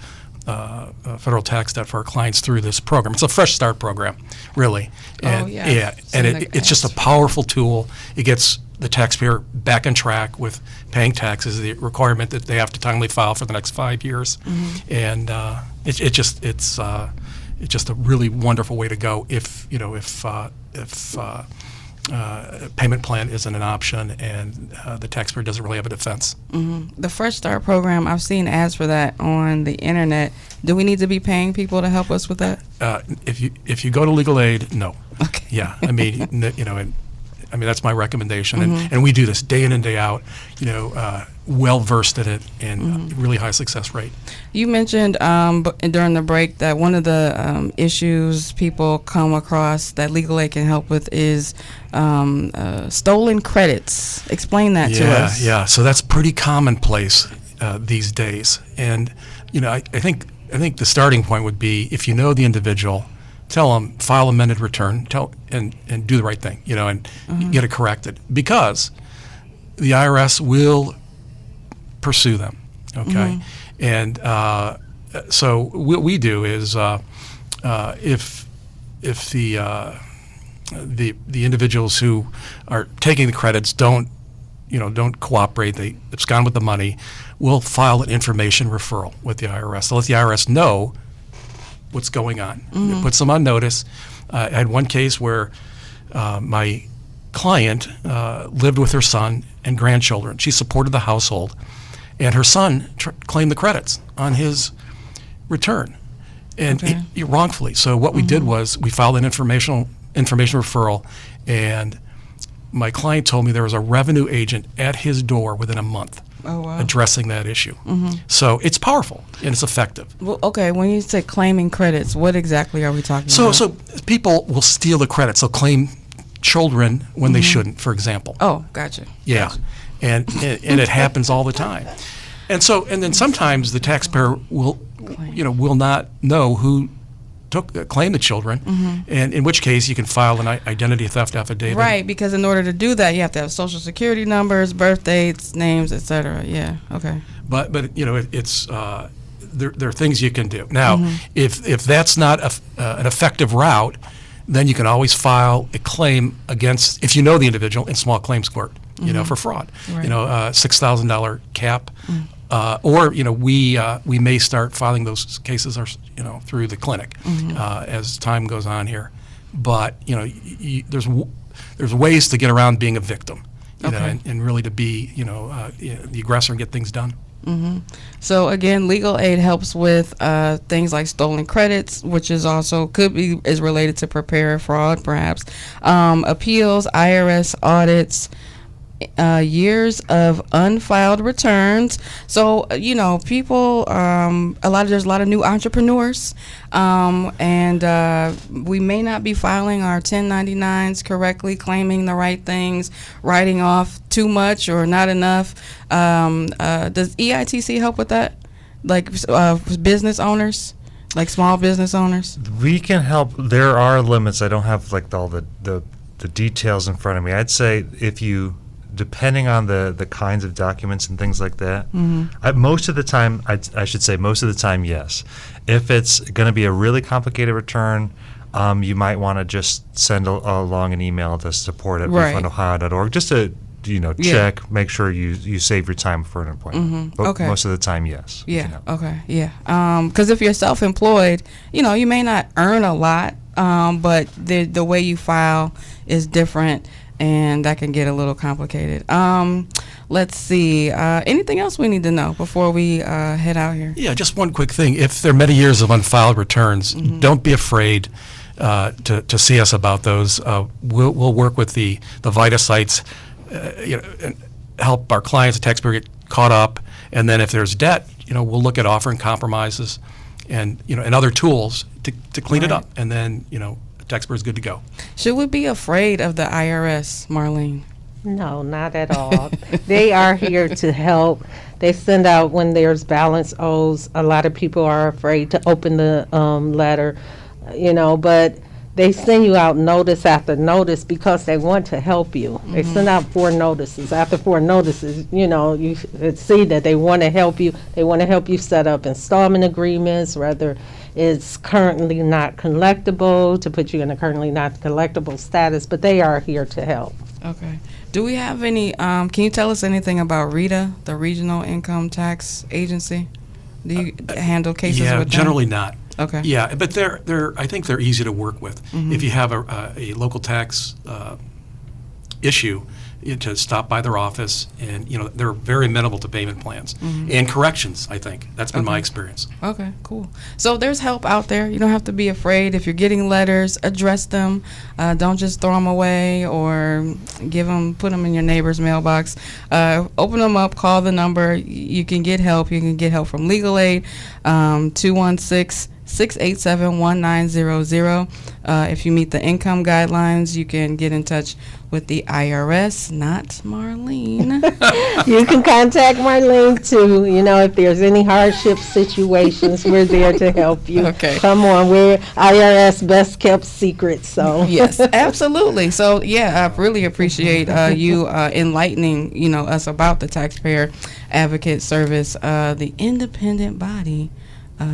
federal tax debt for our clients through this program. It's a fresh start program, really. And, it's just a powerful tool. It gets the taxpayer back on track with paying taxes, the requirement that they have to timely file for the next 5 years. And it's just a really wonderful way to go if payment plan isn't an option and the taxpayer doesn't really have a defense. The Fresh Start program, I've seen ads for that on the internet. Do we need to be paying people to help us with that? If you go to Legal Aid, no. Okay. Yeah, that's my recommendation, and we do this day in and day out. Well versed in it and really high success rate. You mentioned during the break that one of the issues people come across that Legal Aid can help with is stolen credits. Explain that to us. Yeah. So that's pretty commonplace these days, and I think the starting point would be if you know the individual. Tell them, file amended return, and do the right thing, and get it corrected, because the IRS will pursue them, okay? And so what we do is if the individuals who are taking the credits don't cooperate, they abscond with the money, we'll file an information referral with the IRS to let the IRS know what's going on. It puts them on notice. I had one case where my client lived with her son and grandchildren. She supported the household, and her son claimed the credits on his return, and wrongfully. So what we did was we filed an information referral, and my client told me there was a revenue agent at his door within a month. Oh, wow. Addressing that issue. So it's powerful and it's effective. Well, okay, when you say claiming credits, what exactly are we talking about? So people will steal the credits. They'll claim children when they shouldn't, for example. Oh, gotcha. Yeah, gotcha. And it happens all the time. And then sometimes the taxpayer will not know who claim the children, and in which case you can file an identity theft affidavit. Right, because in order to do that, you have to have social security numbers, birth dates, names, etc. Yeah, okay. But it's there are things you can do. Now, if that's not an effective route, then you can always file a claim against, if you know the individual, in small claims court, for fraud. Right. $6,000 cap. Or we may start filing those cases through the clinic as time goes on here, but there's ways to get around being a victim, you know, and really to be, the aggressor and get things done. So again, legal aid helps with things like stolen credits, which is also is related to preparer fraud, perhaps, appeals, IRS audits, years of unfiled returns. So people, there's a lot of new entrepreneurs, and we may not be filing our 1099s correctly, claiming the right things, writing off too much or not enough. Does EITC help with that, like business owners, like small business owners? We can help. There are limits. I don't have like all the details in front of me. I'd say depending on the kinds of documents and things like that, most of the time, I should say most of the time, yes. If it's going to be a really complicated return, you might want to just send along an email to support at refundohio.org just to check, make sure you save your time for an appointment. But most of the time, yes. Yeah. Okay. Yeah. Because if you're self-employed, you may not earn a lot, but the way you file is different, and that can get a little complicated. Let's see. Anything else we need to know before we head out here? Yeah, just one quick thing. If there are many years of unfiled returns, don't be afraid to see us about those. We'll work with the VITA sites, and help our clients, the taxpayer, get caught up. And then if there's debt, we'll look at offering compromises and and other tools to clean it up. And then taxpayer is good to go. Should we be afraid of the IRS, Marlene? No, not at all. They are here to help. They send out when there's balance owes. A lot of people are afraid to open the letter, but they send you out notice after notice because they want to help you. They send out 4 notices. After 4 notices, you see that they want to help you. They want to help you set up installment agreements, whether it's currently not collectible, to put you in a currently not collectible status, but they are here to help. Okay. Do we have any, can you tell us anything about RETA, the Regional Income Tax Agency? Do you handle cases with them? Yeah, generally not. Okay. Yeah, but I think they're easy to work with. If you have a local tax issue, to stop by their office, and they're very amenable to payment plans and corrections. I think that's been my experience. Okay, cool. So there's help out there. You don't have to be afraid. If you're getting letters, address them. Don't just throw them away or put them in your neighbor's mailbox. Open them up. Call the number. You can get help. You can get help from Legal Aid, 216-687-1900. If you meet the income guidelines, you can get in touch with the IRS, not Marlene. You can contact Marlene too. If there's any hardship situations, we're there to help you. Okay. Come on, we're IRS best kept secret. So yes, absolutely. So I really appreciate you enlightening us about the Taxpayer Advocate Service, the independent body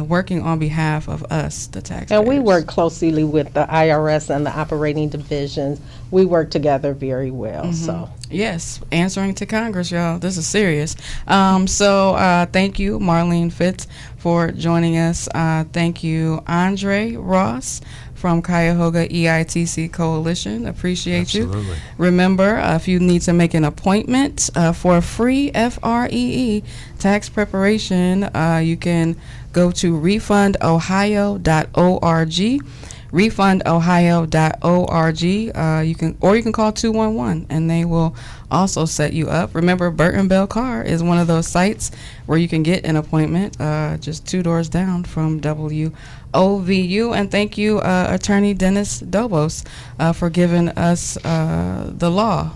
working on behalf of us, the taxpayers. And we work closely with the IRS and the operating divisions. We work together very well. So yes, answering to Congress, y'all. This is serious. Thank you, Marlene Fitz, for joining us. Thank you, Andre Ross from Cuyahoga EITC Coalition. Appreciate you. Remember, if you need to make an appointment for a free FREE tax preparation, you can go to refundohio.org. refundohio.org. You can call 211 and they will also set you up. Remember, Burton Bell Carr is one of those sites where you can get an appointment just 2 doors down from WOVU. And thank you, Attorney Dennis Dobos, for giving us the law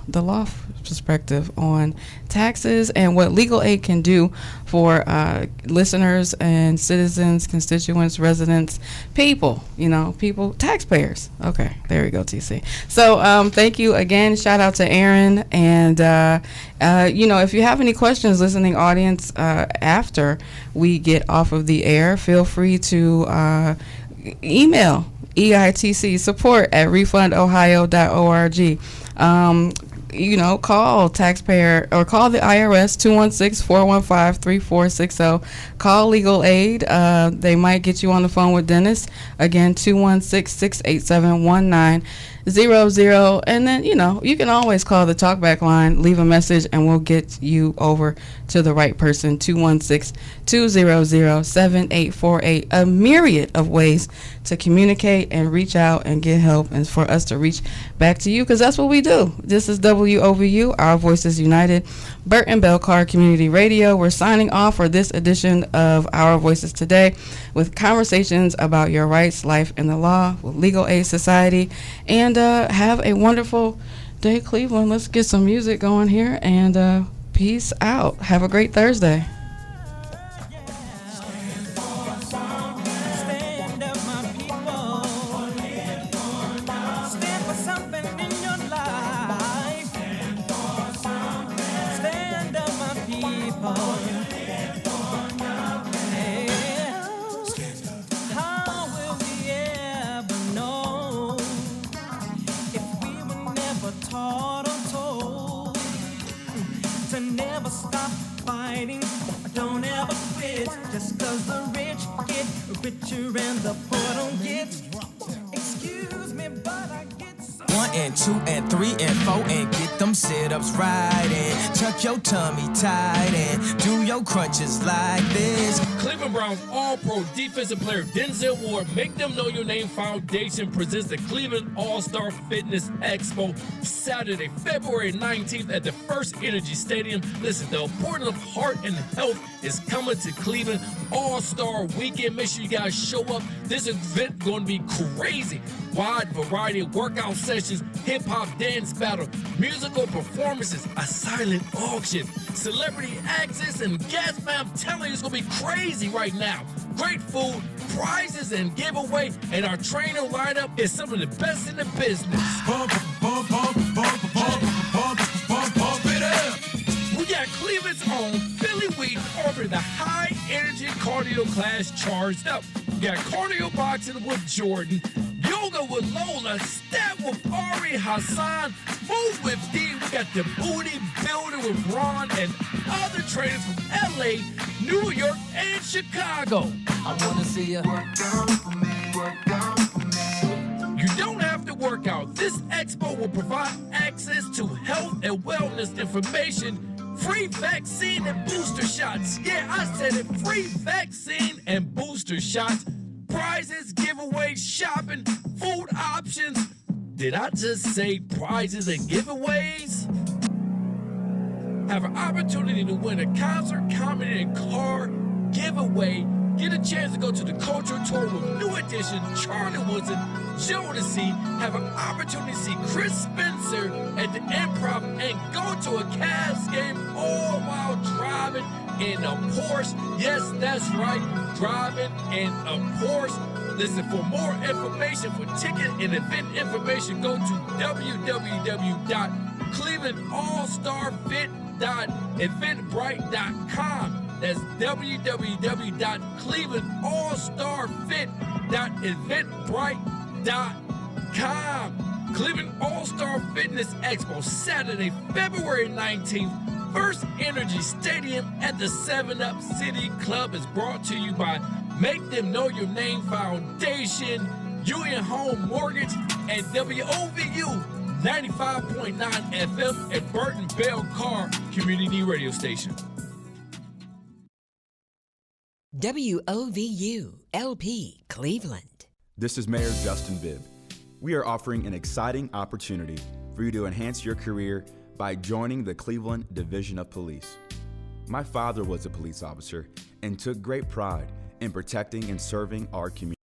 perspective on taxes and what legal aid can do for listeners and citizens, constituents, residents, people, taxpayers. Okay, there we go, TC. So thank you again. Shout out to Aaron. And, if you have any questions, listening audience, after we get off of the air, feel free to email EITC support at refundohio.org. Call taxpayer or call the IRS 216-415-3460. Call Legal Aid. They might get you on the phone with Dennis. Again, 216-687-1900. and then, you can always call the talkback line, leave a message, and we'll get you over to the right person, 216-200-7848. A myriad of ways to communicate and reach out and get help, and for us to reach back to you, because that's what we do. This is WOVU, Our Voices United, Burton Belcar Community Radio. We're signing off for this edition of Our Voices today with conversations about your rights, life, and the law with Legal Aid Society. And have a wonderful day, Cleveland. Let's get some music going here, and peace out. Have a great Thursday. Richer and the poor don't get. Excuse me, but I get some. 1 and 2 and 3 and 4 and get them sit-ups right and tuck your tummy tight and do your crunches like this. Cleveland Browns All-Pro Defensive Player Denzel Ward, Make Them Know Your Name Foundation presents the Cleveland All-Star Fitness Expo Saturday, February 19th at the First Energy Stadium. Listen, the importance of heart and health is coming to Cleveland All-Star Weekend. Make sure you guys show up. This event going to be crazy. Wide variety of workout sessions, hip-hop dance battle, musical performances, a silent auction, celebrity access, and guests, man, I'm telling you, it's going to be crazy right now. Great food, prizes, and giveaway, and our trainer lineup is some of the best in the business. Bump it up. We got Cleveland's own Philly Wheat offering the high-energy cardio class Charged Up. We got cardio boxing with Jordan, yoga with Lola, step with Ari Hassan, move with D. We got the booty builder with Ron and other trainers from LA, New York, and Chicago. I wanna see you work out for me, work out for me. You don't have to work out. This expo will provide access to health and wellness information, free vaccine and booster shots. Yeah, I said it, free vaccine and booster shots. Prizes, giveaways, shopping, food options. Did I just say prizes and giveaways? Have an opportunity to win a concert, comedy, and car giveaway. Get a chance to go to the cultural tour with New Edition, Charlie Woodson, Jodeci. Have an opportunity to see Chris Spencer at the Improv and go to a Cavs game all while driving in a Porsche. Yes, that's right, driving in a Porsche. Listen, for more information, for ticket and event information, go to www.clevelandallstarfit.eventbrite.com. That's www.clevelandallstarfit.eventbrite.com. Cleveland All-Star Fitness Expo, Saturday, February 19th. First Energy Stadium at the 7-Up City Club is brought to you by Make Them Know Your Name Foundation, Union Home Mortgage, and WOVU 95.9 FM at Burton Bell Carr Community Radio Station. WOVU LP Cleveland. This is Mayor Justin Bibb. We are offering an exciting opportunity for you to enhance your career by joining the Cleveland Division of Police. My father was a police officer and took great pride in protecting and serving our community.